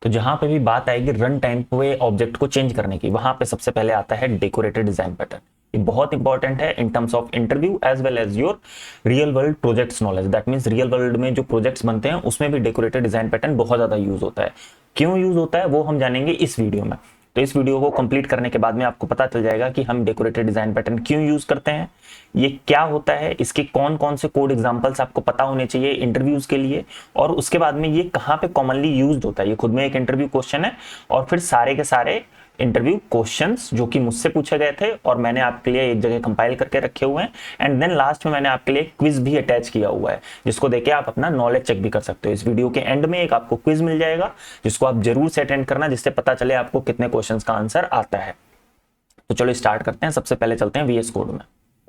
तो जहां पे भी बात आएगी रन टाइम पे ऑब्जेक्ट को चेंज करने की, वहां पे सबसे पहले आता है डेकोरेटेड डिजाइन पैटर्न। ये बहुत इंपॉर्टेंट है in terms of interview as well as your real world projects knowledge. That means real world में जो प्रोजेक्ट्स बनते हैं उसमें भी डेकोरेटेड डिजाइन पैटर्न बहुत ज्यादा यूज होता है। क्यों यूज होता है वो हम जानेंगे इस वीडियो में। तो इस वीडियो को कंप्लीट करने के बाद में आपको पता चल जाएगा कि हम डेकोरेटेड डिजाइन पैटर्न क्यों यूज करते हैं, ये क्या होता है, इसके कौन कौन से कोड एग्जांपल्स आपको पता होने चाहिए इंटरव्यूज के लिए, और उसके बाद में ये कहां पे कॉमनली यूज्ड होता है। ये खुद में एक इंटरव्यू क्वेश्चन है, और फिर सारे के सारे इंटरव्यू क्वेश्चंस जो कि मुझसे पूछे गए थे और मैंने आपके लिए एक जगह कंपाइल करके रखे हुए हैं, एंड देन लास्ट में मैंने आपके लिए क्विज भी अटैच किया हुआ है जिसको देके आप अपना नॉलेज चेक भी कर सकते हो। इस वीडियो के एंड में एक आपको क्विज मिल जाएगा जिसको आप जरूर से अटेंड करना, जिससे पता चले आपको कितने क्वेश्चंस का आंसर आता है। तो चलो स्टार्ट करते हैं। सबसे पहले चलते हैं वीएस कोड में।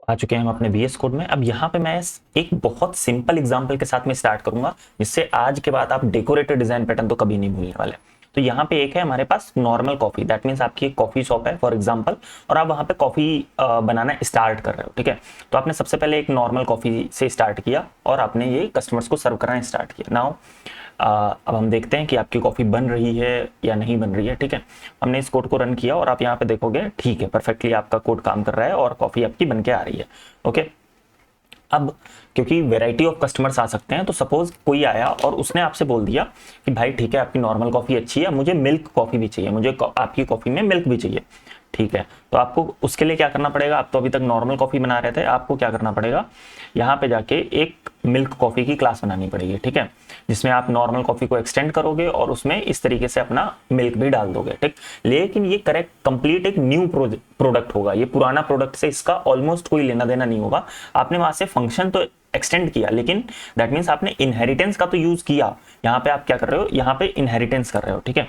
आ चुके हैं हम अपने वीएस कोड में। अब यहाँ पे मैं एक बहुत सिंपल एग्जांपल के साथ में स्टार्ट करूंगा जिससे आज के बाद आप डेकोरेटेड डिजाइन पैटर्न तो कभी नहीं भूलने वाले। तो यहाँ पे एक है हमारे पास नॉर्मल कॉफी, दैट मीन्स आपकी एक कॉफी शॉप है फॉर एग्जांपल, और आप वहाँ पे कॉफी बनाना स्टार्ट कर रहे हो। ठीक है, तो आपने सबसे पहले एक नॉर्मल कॉफी से स्टार्ट किया और आपने ये कस्टमर्स को सर्व करना स्टार्ट किया। नाउ अब हम देखते हैं कि आपकी कॉफी बन रही है या नहीं बन रही है। ठीक है, हमने इस कोड को रन किया और आप यहाँ पे देखोगे ठीक है, परफेक्टली आपका कोड काम कर रहा है और कॉफी आपकी बन के आ रही है। ओके, अब क्योंकि वैरायटी ऑफ कस्टमर्स आ सकते हैं, तो सपोज कोई आया और उसने आपसे बोल दिया कि भाई ठीक है आपकी नॉर्मल कॉफी अच्छी है, मुझे मिल्क कॉफी भी चाहिए, मुझे आपकी कॉफी में मिल्क भी चाहिए। ठीक है, तो आपको उसके लिए क्या करना पड़ेगा, आप तो अभी तक नॉर्मल कॉफी बना रहे थे, आपको क्या करना पड़ेगा, यहाँ पे जाके एक मिल्क कॉफी की क्लास बनानी पड़ेगी। ठीक है, जिसमें आप नॉर्मल कॉफी को एक्सटेंड करोगे और उसमें इस तरीके से अपना मिल्क भी डाल दोगे। ठीक, लेकिन ये करेक्ट कंप्लीट एक न्यू प्रोडक्ट होगा, ये पुराना प्रोडक्ट से इसका ऑलमोस्ट कोई लेना देना नहीं होगा। आपने वहां से फंक्शन तो एक्सटेंड किया, लेकिन दैट मीन्स आपने इनहेरिटेंस का तो यूज किया। यहाँ पे आप क्या कर रहे हो, यहाँ पे इनहेरिटेंस कर रहे हो। ठीक है,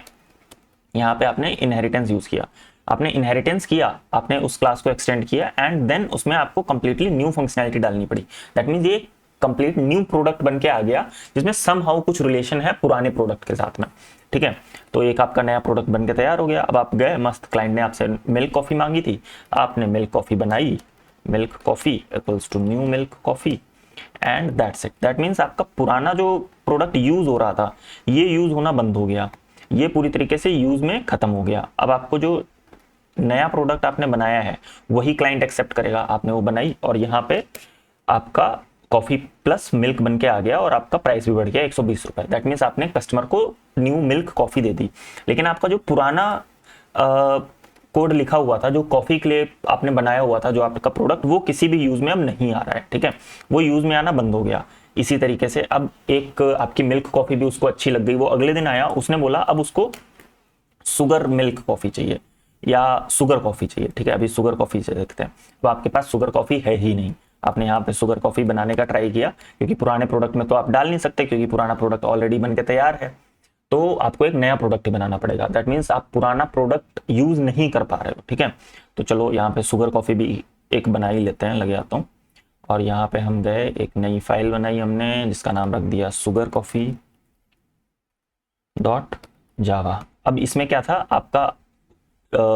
यहाँ पे आपने इनहेरिटेंस यूज किया, आपने इनहेरिटेंस किया, आपने उस क्लास को एक्सटेंड किया, एंड देन उसमें आपको कंप्लीटली न्यू फंक्शनैलिटी डालनी पड़ी। दैट मीन्स ये कंप्लीट न्यू प्रोडक्ट बन के आ गया जिसमें समहाउ कुछ रिलेशन है पुराने प्रोडक्ट के साथ में। ठीक है, तो एक आपका नया प्रोडक्ट बन के तैयार हो गया। अब आप गए, मस्त क्लाइंट ने आपसे मिल्क कॉफी मांगी थी, आपने मिल्क कॉफी बनाई, milk coffee equals to new milk coffee, and that's it. That means आपका पुराना जो प्रोडक्ट यूज हो रहा था ये यूज होना बंद हो गया, ये पूरी तरीके से यूज में खत्म हो गया। अब आपको जो नया प्रोडक्ट आपने बनाया है वही क्लाइंट एक्सेप्ट करेगा, आपने वो बनाई और यहाँ पे आपका कॉफी प्लस मिल्क बन के आ गया और आपका प्राइस भी बढ़ गया 120 रुपए। दैट मीन्स आपने कस्टमर को न्यू मिल्क कॉफी दे दी, लेकिन आपका जो पुराना कोड लिखा हुआ था, जो कॉफी के लिए आपने बनाया हुआ था, जो आपका प्रोडक्ट, वो किसी भी यूज में अब नहीं आ रहा है। ठीक है, वो यूज में आना बंद हो गया। इसी तरीके से अब एक आपकी मिल्क कॉफी भी उसको अच्छी लग गई, वो अगले दिन आया, उसने बोला अब उसको शुगर मिल्क कॉफी चाहिए या शुगर कॉफी चाहिए। ठीक है, अभी शुगर कॉफी से देखते हैं, तो आपके पास शुगर कॉफी है ही नहीं। आपने यहाँ पे शुगर कॉफी बनाने का ट्राई किया, क्योंकि पुराने प्रोडक्ट में तो आप डाल नहीं सकते क्योंकि पुराना प्रोडक्ट ऑलरेडी बन के तैयार है, तो आपको एक नया प्रोडक्ट ही बनाना पड़ेगा। दैट मीन्स आप पुराना प्रोडक्ट यूज नहीं कर पा रहे हो। ठीक है, तो चलो यहाँ पे शुगर कॉफी भी एक बना ही लेते हैं, लगे आता हूँ, और यहाँ पे हम गए, एक नई फाइल बनाई हमने जिसका नाम रख दिया शुगर कॉफी डॉट जावा। अब इसमें क्या था, आपका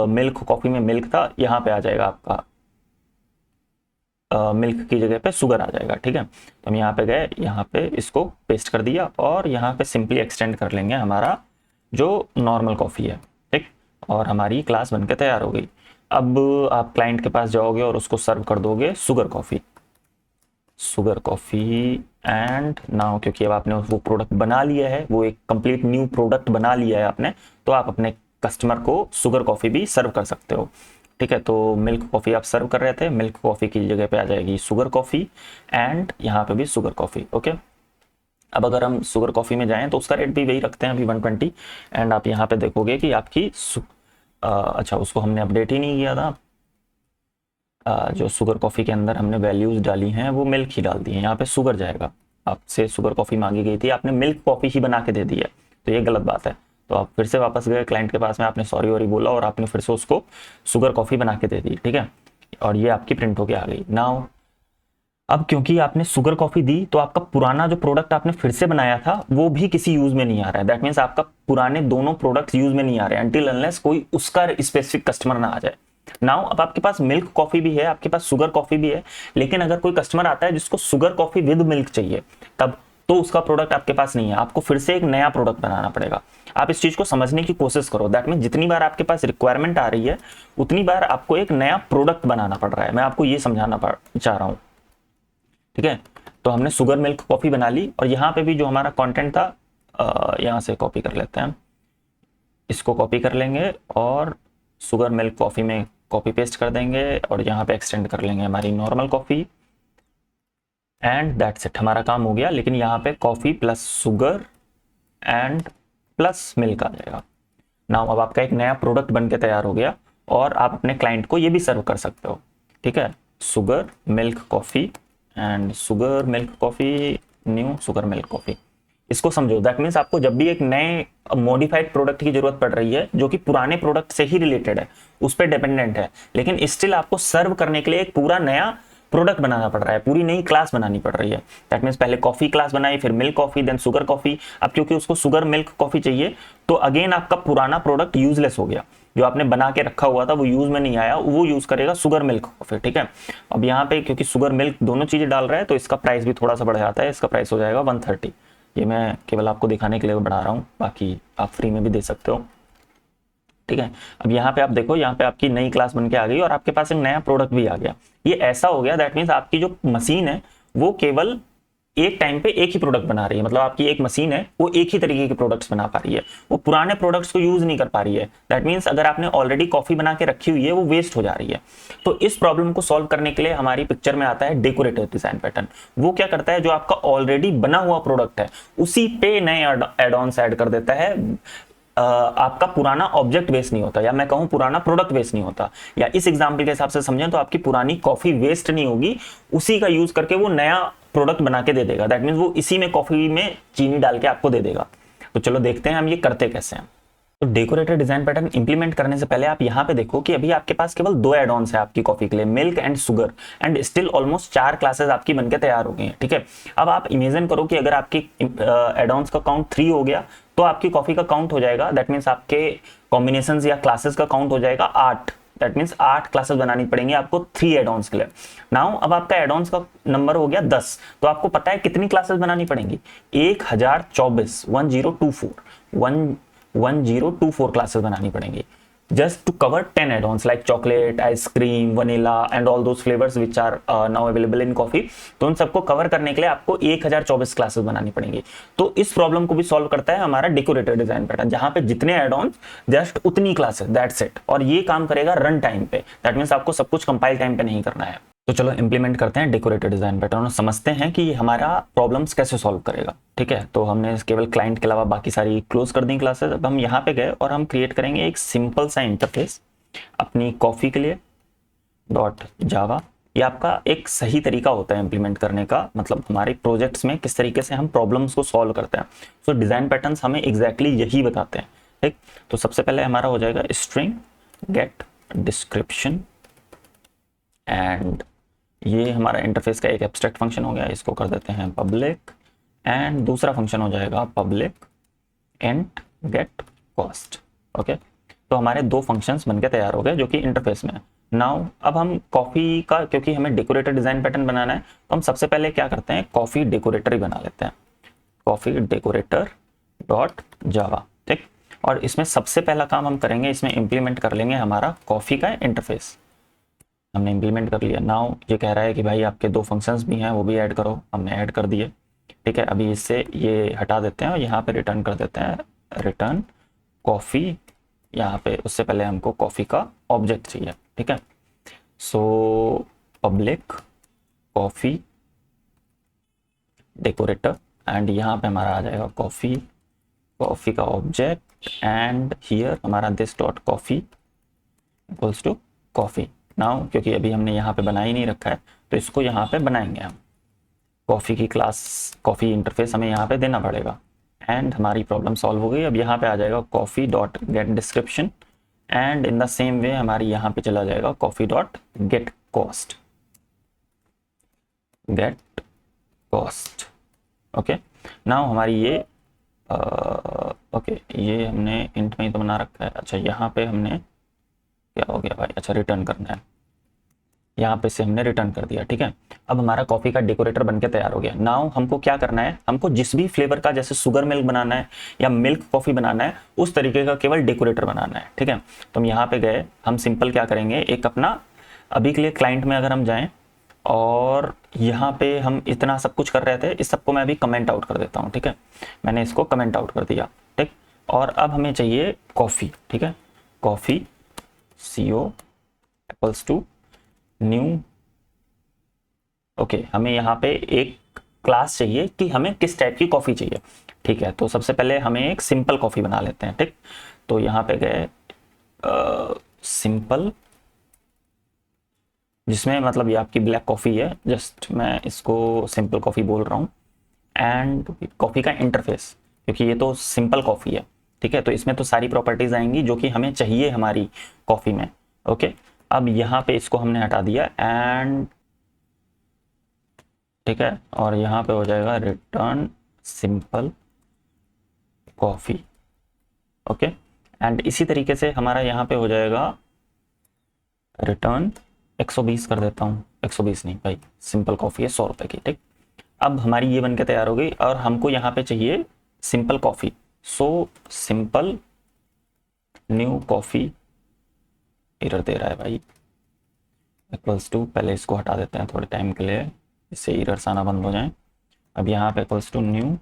मिल्क कॉफी में मिल्क था, यहाँ पे आ जाएगा आपका मिल्क की जगह पे शुगर आ जाएगा। ठीक है, तो हम यहाँ पे गए, यहाँ पे इसको पेस्ट कर दिया और यहाँ पे सिंपली एक्सटेंड कर लेंगे हमारा जो नॉर्मल कॉफ़ी है। ठीक, और हमारी क्लास बनके तैयार हो गई। अब आप क्लाइंट के पास जाओगे और उसको सर्व कर दोगे sugar coffee, sugar coffee, and now क्योंकि अब आपने वो प्रोडक्ट बना लिया है, वो एक कंप्लीट न्यू प्रोडक्ट बना लिया है आपने, तो आप अपने कस्टमर को शुगर कॉफ़ी भी सर्व कर सकते हो। ठीक है, तो मिल्क कॉफ़ी आप सर्व कर रहे थे, मिल्क कॉफ़ी की जगह पे आ जाएगी शुगर कॉफ़ी, एंड यहाँ पे भी शुगर कॉफ़ी। ओके, अब अगर हम शुगर कॉफ़ी में जाएं तो उसका रेट भी वही रखते हैं अभी 120, एंड आप यहाँ पे देखोगे कि आपकी अच्छा उसको हमने अपडेट ही नहीं किया था, जो शुगर कॉफ़ी के अंदर हमने वैल्यूज़ डाली हैं वो मिल्क ही डाल दी है। यहाँ पे शुगर जाएगा, आपसे शुगर कॉफ़ी मांगी गई थी, आपने मिल्क कॉफ़ी ही बना के दे दी है, तो ये गलत बात है। तो आप फिर से वापस गए क्लाइंट के पास में, आपने सॉरी वॉरी बोला और आपने फिर से उसको शुगर कॉफ़ी बना के दे दी। ठीक है, और ये आपकी प्रिंट होके आ गई। नाउ अब क्योंकि आपने शुगर कॉफ़ी दी तो आपका पुराना जो प्रोडक्ट आपने फिर से बनाया था वो भी किसी यूज में नहीं आ रहा है। दैट मीन्स आपका पुराने दोनों प्रोडक्ट्स यूज में नहीं आ रहे हैं अनटिल अनलेस कोई उसका स्पेसिफिक कस्टमर ना आ जाए। नाउ अब आपके पास मिल्क कॉफी भी है, आपके पास शुगर कॉफी भी है, लेकिन अगर कोई कस्टमर आता है जिसको शुगर कॉफी विद मिल्क चाहिए, तब तो उसका प्रोडक्ट आपके पास नहीं है, आपको फिर से एक नया प्रोडक्ट बनाना पड़ेगा। आप इस चीज को समझने की कोशिश करो। दैट मीन जितनी बार आपके पास रिक्वायरमेंट आ रही है उतनी बार आपको एक नया प्रोडक्ट बनाना पड़ रहा है। मैं आपको ये समझाना चाह रहा हूँ, ठीक है। तो हमने शुगर मिल्क कॉफी बना ली, और यहाँ पे भी जो हमारा कंटेंट था यहाँ से कॉपी कर लेते हैं, इसको कॉपी कर लेंगे और शुगर मिल्क कॉफी में कॉपी पेस्ट कर देंगे, और यहाँ पे एक्सटेंड कर लेंगे हमारी normal coffee, and that's it, हमारा काम हो गया। लेकिन यहाँ पे coffee plus sugar and plus milk आ जाएगा। नाउ अब आपका एक नया प्रोडक्ट बन के तैयार हो गया, और आप अपने क्लाइंट को ये भी सर्व कर सकते हो, ठीक है। Sugar milk coffee and sugar milk coffee, new sugar milk coffee, इसको समझो। दैट मीन्स आपको जब भी एक नए मॉडिफाइड प्रोडक्ट की जरूरत पड़ रही है जो कि पुराने प्रोडक्ट से ही रिलेटेड है, उस पर डिपेंडेंट है, लेकिन स्टिल आपको सर्व करने के लिए एक पूरा नया प्रोडक्ट बनाना पड़ रहा है, पूरी नई क्लास बनानी पड़ रही है। दैट मीन्स पहले कॉफी क्लास बनाई, फिर milk coffee, then sugar coffee. अब क्योंकि उसको शुगर मिल्क कॉफी चाहिए, तो अगेन आपका पुराना प्रोडक्ट यूजलेस हो गया, जो आपने बना के रखा हुआ था वो यूज में नहीं आया, वो यूज करेगा शुगर मिल्क कॉफी, ठीक है। अब यहाँ पे क्योंकि शुगर मिल्क दोनों चीजें डाल रहा है, तो इसका प्राइस भी थोड़ा सा बढ़ जाता है, इसका प्राइस हो जाएगा 130। ये मैं केवल आपको दिखाने के लिए बढ़ा रहा हूँ, बाकी आप फ्री में भी दे सकते हो, ठीक है। अब यहाँ पे आप देखो, यहाँ पे आपकी नई क्लास बन के आ गई और आपके पास एक नया प्रोडक्ट भी आ गया। ये ऐसा हो गया, दैट मीन्स आपकी जो मशीन है वो केवल एक टाइम पे एक ही प्रोडक्ट बना रही है। मतलब आपकी एक मशीन है वो एक ही तरीके के प्रोडक्ट्स बना पा रही है, वो पुराने प्रोडक्ट्स को यूज नहीं कर पा रही है। दैट मीन्स अगर आपने ऑलरेडी कॉफी बना के रखी हुई है वो वेस्ट हो जा रही है। तो इस प्रॉब्लम को सॉल्व करने के लिए हमारी पिक्चर में आता है डेकोरेटिव डिजाइन पैटर्न। वो क्या करता है, जो आपका ऑलरेडी बना हुआ प्रोडक्ट है उसी पे नए एड ऑन्स ऐड कर देता है। आपका पुराना ऑब्जेक्ट वेस्ट नहीं होता, या मैं कहूं पुराना प्रोडक्ट वेस्ट नहीं होता, या इस एग्जांपल के हिसाब से समझें तो आपकी पुरानी कॉफी वेस्ट नहीं होगी, उसी का यूज करके वो नया प्रोडक्ट बना के दे देगा। दैट मीन्स वो इसी में कॉफी में चीनी डाल के आपको दे देगा। तो चलो देखते हैं हम ये करते कैसे हैं। तो डेकोरेटेड डिजाइन पैटर्न इंप्लीमेंट करने से पहले आप यहाँ पे देखो कि अभी आपके पास केवल 2 एड ऑन्स है आपकी कॉफी के लिए, milk and sugar, and still almost 4 classes आपकी बनके तैयार हो गई हैं, ठीक है। अब आप इमेजिन करो कि अगर आपकी एड ऑन्स का काउंट 3 हो गया तो आपकी कॉफी का काउंट हो जाएगा, दैट मीन्स आपके कॉम्बिनेशन या क्लासेस का काउंट हो जाएगा 8। दैट मीन्स 8 क्लासेस बनानी पड़ेंगी आपको 3 एड ऑन्स के लिए। नाउ अब आपका एड ऑन्स का नंबर हो गया 10, तो आपको पता है कितनी क्लासेस बनानी पड़ेंगी, 1024 1024 क्लासेस बनानी पड़ेंगी, just to cover 10 add-ons like chocolate, ice cream, vanilla and all those flavors which are now available in coffee। तो उन सबको कवर करने के लिए आपको 1024 क्लासेस बनानी पड़ेंगी। तो इस प्रॉब्लम को भी सॉल्व करता है हमारा डेकोरेटिव डिजाइन पैटर्न, जहां पे जितने एड-ऑन्स जस्ट उतनी क्लासेस, दैट्स इट। और ये काम करेगा रन टाइम पे, दैट मीन्स आपको सब कुछ कंपाइल टाइम पे नहीं करना है। तो चलो इंप्लीमेंट करते हैं डेकोरेटिव डिजाइन पैटर्न और समझते हैं कि हमारा प्रॉब्लम्स कैसे सॉल्व करेगा, ठीक है। तो हमने केवल क्लाइंट के अलावा बाकी सारी क्लोज कर दी क्लासेस। अब हम यहाँ पे गए और हम क्रिएट करेंगे एक सिंपल सा इंटरफेस अपनी कॉफी के लिए .java। ये आपका एक सही तरीका होता है इंप्लीमेंट करने का, मतलब हमारे प्रोजेक्ट्स में किस तरीके से हम प्रॉब्लम्स को सॉल्व करते हैं। तो डिजाइन पैटर्न्स हमें एग्जैक्टली यही बताते हैं, ठीक। तो सबसे पहले हमारा हो जाएगा स्ट्रिंग गेट डिस्क्रिप्शन, एंड ये हमारा इंटरफेस का एक एब्स्ट्रैक्ट फंक्शन हो गया, इसको कर देते हैं पब्लिक, एंड दूसरा फंक्शन हो जाएगा public and get cost. Okay, तो हमारे 2 फंक्शंस बनके तैयार हो गए जो कि इंटरफेस में है। नाउ अब हम कॉफी का, क्योंकि हमें डेकोरेटर डिजाइन पैटर्न बनाना है, तो हम सबसे पहले क्या करते हैं, कॉफी डेकोरेटर ही बना लेते हैं, कॉफी डेकोरेटर .java, ठीक। और इसमें सबसे पहला काम हम करेंगे, इसमें इंप्लीमेंट कर लेंगे हमारा कॉफी का इंटरफेस। हमने इंप्लीमेंट कर लिया। नाउ ये कह रहा है कि भाई आपके 2 फंक्शंस भी हैं वो भी ऐड करो, हमने ऐड कर दिए, ठीक है। अभी इससे ये हटा देते हैं और यहाँ पे रिटर्न कर देते हैं रिटर्न कॉफ़ी। यहाँ पे उससे पहले हमको कॉफ़ी का ऑब्जेक्ट चाहिए, ठीक है। So public coffee decorator, and यहाँ पे हमारा आ जाएगा कॉफ़ी का ऑब्जेक्ट, एंड हियर हमारा this dot coffee equals to coffee. Now क्योंकि अभी हमने यहाँ पे बना ही नहीं रखा है तो इसको यहाँ पे बनाएंगे हम, कॉफ़ी की क्लास, कॉफ़ी इंटरफेस हमें यहाँ पे देना पड़ेगा, एंड हमारी प्रॉब्लम सॉल्व हो गई। अब यहाँ पे आ जाएगा coffee dot get description, and in the same way हमारी यहाँ पे चला जाएगा coffee dot get cost, okay. Now हमारी ये ओके, ये हमने इंट में ही तो बना रखा है। अच्छा, यहाँ पे हमने क्या हो गया भाई, अच्छा रिटर्न करना है, यहाँ पे से हमने रिटर्न कर दिया, ठीक है। अब हमारा कॉफी का डेकोरेटर बनके तैयार हो गया। नाउ हमको क्या करना है, हमको जिस भी फ्लेवर का, जैसे शुगर मिल्क बनाना है या मिल्क कॉफी बनाना है, उस तरीके का केवल डेकोरेटर बनाना है, ठीक है। तो हम यहाँ पे गए, हम सिंपल क्या करेंगे, एक अपना अभी के लिए क्लाइंट में अगर हम जाएं और यहाँ पे हम इतना सब कुछ कर रहे थे, इस सबको मैं अभी कमेंट आउट कर देता हूँ, ठीक है। मैंने इसको कमेंट आउट कर दिया, ठीक। और अब हमें चाहिए कॉफ़ी, ठीक है। Coffee CO equals to new, okay. हमें यहाँ पे एक क्लास चाहिए कि हमें किस टाइप की कॉफ़ी चाहिए, ठीक है। तो सबसे पहले हमें एक सिंपल कॉफ़ी बना लेते हैं, ठीक। तो यहाँ पे गए सिंपल, जिसमें मतलब ये आपकी ब्लैक कॉफ़ी है, जस्ट मैं इसको सिंपल कॉफ़ी बोल रहा हूँ। एंड कॉफ़ी का इंटरफेस, क्योंकि ये तो सिंपल कॉफ़ी है, ठीक है, तो इसमें तो सारी प्रॉपर्टीज आएंगी जो कि हमें चाहिए हमारी कॉफ़ी में, ओके। अब यहाँ पे इसको हमने हटा दिया एंड, ठीक है, और यहाँ पे हो जाएगा return simple coffee, okay. And इसी तरीके से हमारा यहाँ पे हो जाएगा रिटर्न 120 कर देता हूँ, 120 नहीं भाई, सिंपल कॉफ़ी है 100 रुपये की, ठीक। अब हमारी ये बनके तैयार हो गई और हमको यहाँ पे चाहिए simple coffee. So simple new coffee, error दे रहा है भाई, इक्वल्स टू, पहले इसको हटा देते हैं थोड़े टाइम के लिए, इससे एरर्स आना बंद हो जाए। अब यहाँ पे equals to new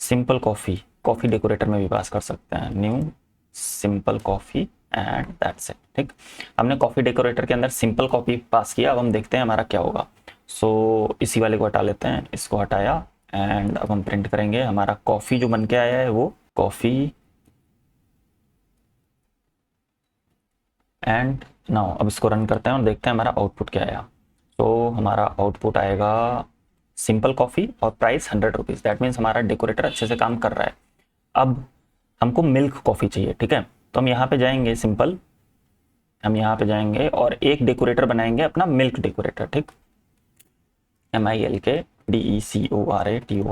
simple coffee, coffee decorator में भी पास कर सकते हैं, new simple coffee and that's it, ठीक। हमने कॉफ़ी डेकोरेटर के अंदर सिंपल कॉफ़ी पास किया। अब हम देखते हैं हमारा क्या होगा। सो इसी वाले को हटा लेते हैं, इसको हटाया एंड अब हम प्रिंट करेंगे हमारा कॉफ़ी जो बन के आया है वो कॉफ़ी। एंड नाउ अब इसको रन करते हैं और देखते हैं हमारा आउटपुट क्या आया। तो हमारा आउटपुट आएगा सिंपल कॉफ़ी और प्राइस 100 रुपीज़। दैट मीन्स हमारा डेकोरेटर अच्छे से काम कर रहा है। अब हमको मिल्क कॉफ़ी चाहिए, ठीक है। तो हम यहाँ पे जाएंगे सिंपल, हम यहाँ पे जाएंगे और एक डेकोरेटर बनाएंगे अपना मिल्क डेकोरेटर, ठीक। MILK DECORATOR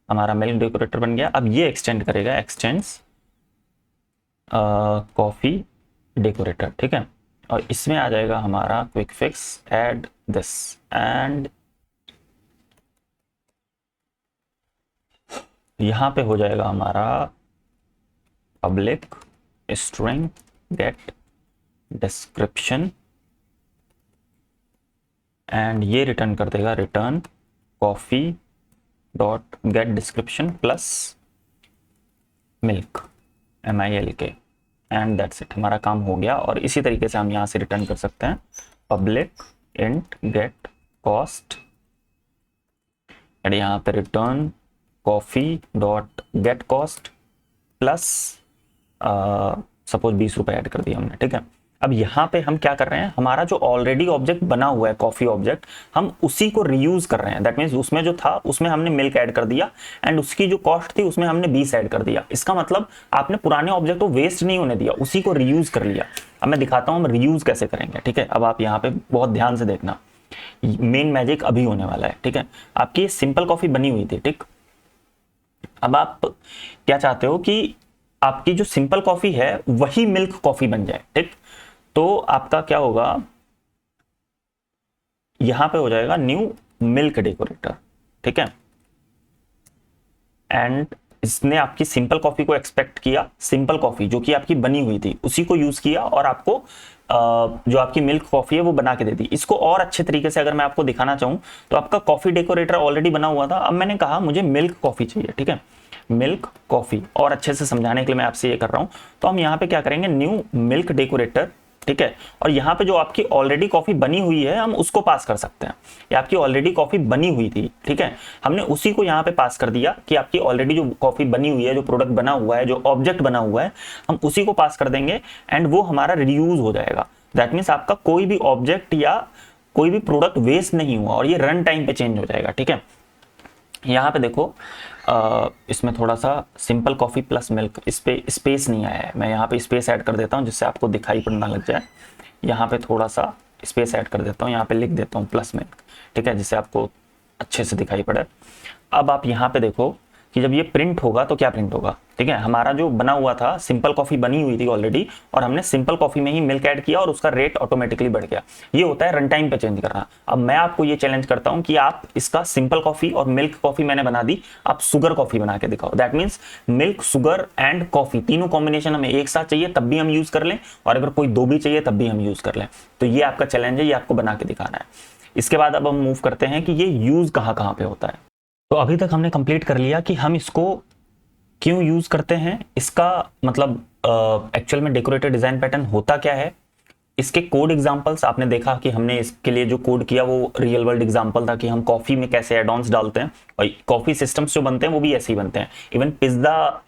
हमारा मिल्क डेकोरेटर बन गया। अब ये एक्सटेंड करेगा, एक्सटेंड्स कॉफ़ी डेकोरेटर, ठीक है। और इसमें आ जाएगा हमारा quick fix add this and यहाँ पे हो जाएगा हमारा public string get description and ये रिटर्न कर देगा return coffee dot get description plus milk MILK and that's it. हमारा काम हो गया। और इसी तरीके से हम यहाँ से रिटर्न कर सकते हैं public int get cost and यहाँ पे return coffee dot get cost plus suppose 20 रुपये ऐड कर दिया हमने, ठीक है। अब यहाँ पे हम क्या कर रहे हैं, हमारा जो ऑलरेडी ऑब्जेक्ट बना हुआ है कॉफ़ी ऑब्जेक्ट, हम उसी को रीयूज कर रहे हैं। दैट मीन्स उसमें जो था उसमें हमने मिल्क ऐड कर दिया एंड उसकी जो कॉस्ट थी उसमें हमने 20 ऐड कर दिया। इसका मतलब आपने पुराने ऑब्जेक्ट को वेस्ट नहीं होने दिया, उसी को रीयूज कर लिया। अब मैं दिखाता हूँ हम रीयूज कैसे करेंगे, ठीक है। अब आप यहाँ पे बहुत ध्यान से देखना, मेन मैजिक अभी होने वाला है, ठीक है। आपकी सिंपल कॉफ़ी बनी हुई थी, ठीक। अब आप क्या चाहते हो कि आपकी जो सिंपल कॉफ़ी है वही मिल्क कॉफ़ी बन जाए, ठीक। तो आपका क्या होगा, यहां पे हो जाएगा न्यू मिल्क डेकोरेटर, ठीक है। एंड इसने आपकी सिंपल कॉफी को एक्सपेक्ट किया, सिंपल कॉफी जो कि आपकी बनी हुई थी उसी को यूज किया और आपको जो आपकी मिल्क कॉफी है वो बना के दे दी। इसको और अच्छे तरीके से अगर मैं आपको दिखाना चाहूं तो आपका कॉफी डेकोरेटर ऑलरेडी बना हुआ था। अब मैंने कहा मुझे मिल्क कॉफी चाहिए, ठीक है, मिल्क कॉफी। और अच्छे से समझाने के लिए मैं आपसे ये कर रहा हूं। तो हम यहाँ पे क्या करेंगे, न्यू मिल्क डेकोरेटर, ठीक है। और यहाँ पे जो आपकी ऑलरेडी कॉफी बनी हुई है हम उसको पास कर सकते हैं। ये आपकी ऑलरेडी कॉफी बनी हुई थी, ठीक है, हमने उसी को यहाँ पे पास कर दिया कि आपकी ऑलरेडी जो कॉफी बनी हुई है, जो प्रोडक्ट बना हुआ है, जो ऑब्जेक्ट बना हुआ है, हम उसी को पास कर देंगे एंड वो हमारा रीयूज हो जाएगा। दैट मीन्स आपका कोई भी ऑब्जेक्ट या कोई भी प्रोडक्ट वेस्ट नहीं हुआ और ये रन टाइम पे चेंज हो जाएगा, ठीक है। यहाँ पे देखो इसमें थोड़ा सा सिंपल कॉफ़ी प्लस मिल्क, इस पे स्पेस नहीं आया है। मैं यहाँ पे स्पेस ऐड कर देता हूँ जिससे आपको दिखाई पड़ना लग जाए। यहाँ पे थोड़ा सा स्पेस ऐड कर देता हूँ, यहाँ पे लिख देता हूँ प्लस मिल्क, ठीक है, जिससे आपको अच्छे से दिखाई पड़े। अब आप यहाँ पे देखो कि जब ये प्रिंट होगा तो क्या प्रिंट होगा। ठीक है, हमारा जो बना हुआ था सिंपल कॉफी बनी हुई थी ऑलरेडी, और हमने सिंपल कॉफी में ही मिल्क ऐड किया और उसका रेट ऑटोमेटिकली बढ़ गया। ये होता है रन टाइम पे चेंज करना। अब मैं आपको ये चैलेंज करता हूं कि आप इसका सिंपल कॉफी और मिल्क कॉफी मैंने बना दी, आप शुगर कॉफी बना के दिखाओ। That means milk, sugar and coffee तीनों कॉम्बिनेशन हमें एक साथ चाहिए तब भी हम यूज कर लें, और अगर कोई दो भी चाहिए तब भी हम यूज कर लें। तो ये आपका चैलेंज है, ये आपको बना के दिखाना है। इसके बाद अब हम मूव करते हैं कि ये यूज कहां पे होता है। तो अभी तक हमने कंप्लीट कर लिया कि हम इसको क्यों यूज करते हैं, इसका मतलब एक्चुअल में डेकोरेटेड डिजाइन पैटर्न होता क्या है, इसके कोड एग्जांपल्स आपने देखा कि हमने इसके लिए जो कोड किया वो रियल वर्ल्ड एग्जांपल था कि हम कॉफी में कैसे एड ऑन्स डालते हैं, और कॉफी सिस्टम्स जो बनते हैं वो भी ऐसे ही बनते हैं। इवन पिज्जा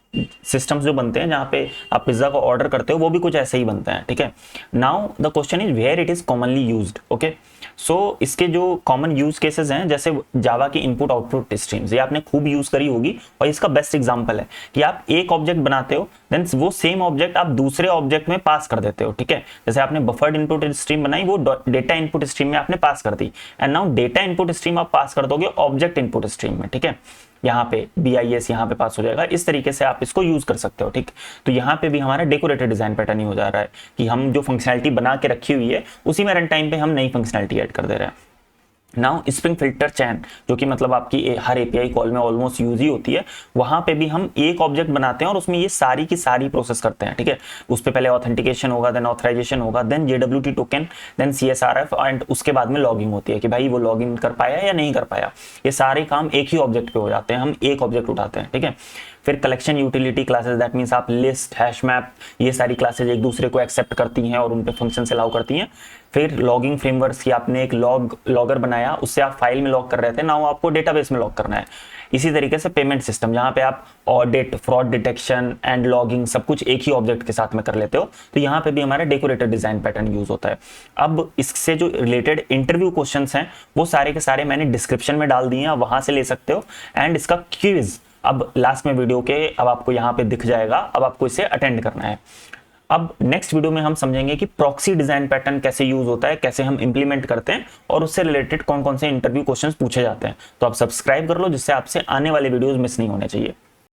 सिस्टम्स जो बनते हैं जहां पे आप पिज्जा को ऑर्डर करते हो वो भी कुछ ऐसे ही बनते हैं। ठीक है, now the question is where it is commonly used. Okay, so इसके जो कॉमन यूज केसेस हैं जैसे जावा की इनपुट आउटपुट स्ट्रीम्स, ये आपने खूब यूज करी होगी, और इसका बेस्ट एग्जांपल है कि आप एक ऑब्जेक्ट बनाते हो, देन वो सेम ऑब्जेक्ट आप दूसरे ऑब्जेक्ट में पास कर देते हो। ठीक है, जैसे आपने बफर्ड इनपुट स्ट्रीम बनाई, वो डेटा इनपुट स्ट्रीम में आपने पास कर दी, and now data input stream आप पास कर दोगे ऑब्जेक्ट इनपुट स्ट्रीम में। ठीक है, यहाँ पे BIS यहाँ पे पास हो जाएगा। इस तरीके से आप इसको यूज कर सकते हो। ठीक, तो यहाँ पे भी हमारा डेकोरेटेड डिजाइन पैटर्न ही हो जा रहा है कि हम जो फंक्शनैलिटी बना के रखी हुई है उसी में रन टाइम पे हम नई फंक्शनैलिटी ऐड कर दे रहे हैं। नाउ स्प्रिंग फिल्टर चैन, जो कि मतलब आपकी हर API कॉल में ऑलमोस्ट यूज ही होती है, वहां पे भी हम एक ऑब्जेक्ट बनाते हैं और उसमें ये सारी की सारी प्रोसेस करते हैं। ठीक है, उस पे पहले ऑथेंटिकेशन होगा, देन ऑथराइजेशन होगा, then JWT token, then CSRF, and उसके बाद में लॉगिंग होती है कि भाई वो लॉगिन कर पाया या नहीं कर पाया। ये सारे काम एक ही ऑब्जेक्ट पे हो जाते हैं, हम एक ऑब्जेक्ट उठाते हैं। ठीक है, फिर collection utility classes, that means आप लिस्ट, हैश मैप, ये सारी क्लासेस एक दूसरे को एक्सेप्ट करती हैं और उन पे फंक्शन से अलाउ करती हैं। फिर लॉगिंग फ्रेमवर्क्स की आपने एक लॉगर बनाया, उससे आप फाइल में लॉग कर रहे थे, नाउ आपको डेटाबेस में लॉग करना है। इसी तरीके से पेमेंट सिस्टम, जहां पे आप audit, fraud detection and logging सब कुछ एक ही ऑब्जेक्ट के साथ में कर लेते हो, तो यहाँ पे भी हमारा डेकोरेटेड डिजाइन पैटर्न यूज होता है। अब इससे जो रिलेटेड इंटरव्यू क्वेश्चंस हैं वो सारे के सारे मैंने डिस्क्रिप्शन में डाल दिए हैं, आप वहां से ले सकते हो। एंड इसका क्विज अब लास्ट में वीडियो के अब आपको यहाँ पे दिख जाएगा, अब आपको इसे अटेंड करना है। अब नेक्स्ट वीडियो में हम समझेंगे कि प्रॉक्सी डिजाइन पैटर्न कैसे यूज होता है, कैसे हम इंप्लीमेंट करते हैं, और उससे रिलेटेड कौन कौन से इंटरव्यू क्वेश्चंस पूछे जाते हैं। तो आप सब्सक्राइब कर लो जिससे आपसे आने वाले वीडियोस मिस नहीं होने चाहिए।